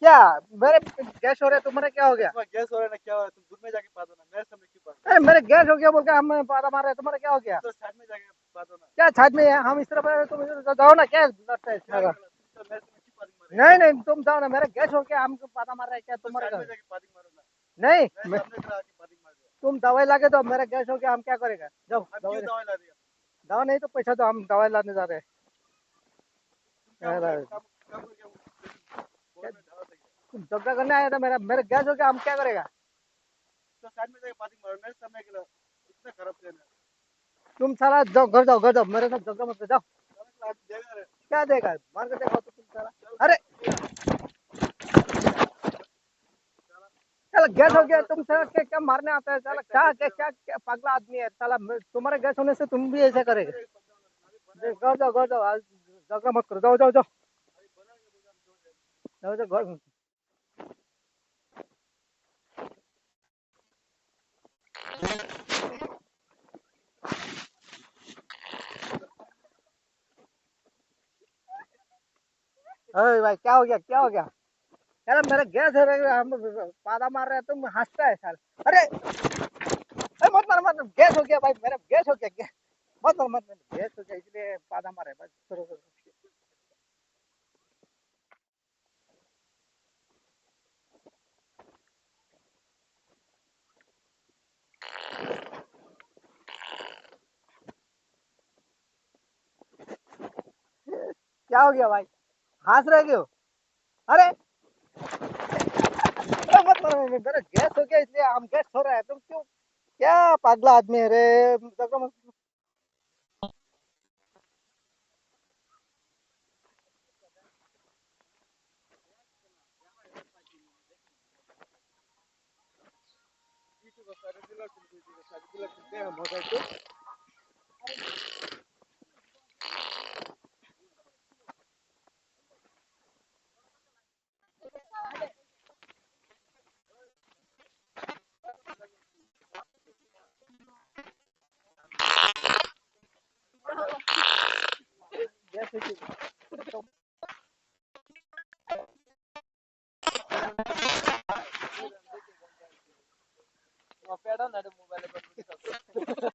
क्या मेरे गैस हो रहा है तुम्हारा क्या हो गया? गैस हो रहा है ना, क्या हो रहा है? तुम दूर में जाके बात हो ना, मेरे सामने क्यों बात? अरे मेरे गैस हो गया बोल के हम पादा मार रहे हैं, तुम्हारा क्या हो गया? तो साइड में जाके बात हो ना। क्या छाछ में है? हम इस तरफ है, तुम इधर जाओ ना, क्या लड़ता है क्या सारा? निकला? तुम तो मेरे सामने क्यों बात मार रहे नहीं नहीं तुम जाओ ना, मेरा गैस हो गया, हमको पादा मार रहा है क्या हो? तो तुम्हारा साइड में घर? जाके बात मारो ना। नहीं मेरे सामने खड़ा आके बात मार रहे हो। तुम दवाई लाके दो, मेरा गैस हो गया, हम क्या करेगा? जाओ हम दवाई क्यों दवाई ला रही हो? दवा नहीं तो पैसा दो, हम दवाई लाने जा रहे काम हैं। काम काम करके बोल में ढाल सके। तुम झगड़ा करने आया था, मेरा मेरा गैस हो गया, हम क्या करेगा? तो साइड में जाके बात मारो, मेरे सामने के इतना खराब ट्रेन है। तुम सारा जाओ, घर जाओ, मेरे साथ झगड़ा मत करो, जाओ। आज देगा रे। क्या देगा? मार के देखो तो तुम सारा। अरे चलो गैस हो गया, तुम साला क्या क्या मारने आता है साला? क्या क्या क्या, क्या पागला आदमी है साला? तुम्हारे गैस होने से तुम भी ऐसा करेगा? घर जाओ, आज झगड़ा मत करो, जाओ जाओ जाओ जाओ जाओ घर। अरे भाई क्या हो गया, क्या हो गया? यार मेरा गैस है, हम पादा मार रहे हैं, तुम हंसता है साला। अरे मत मार मत, गैस हो गया भाई, मेरा गैस हो गया, गैस मत मार मत, गैस हो गया इसलिए पादा मारे बस, करो करो। क्या हो गया भाई? हंस रहे क्यों? अरे मत मारो, मेरा गैस हो गया इसलिए हम गैस हो रहा है, तुम क्यों? क्या पागला आदमी है रे? गैस हो गया।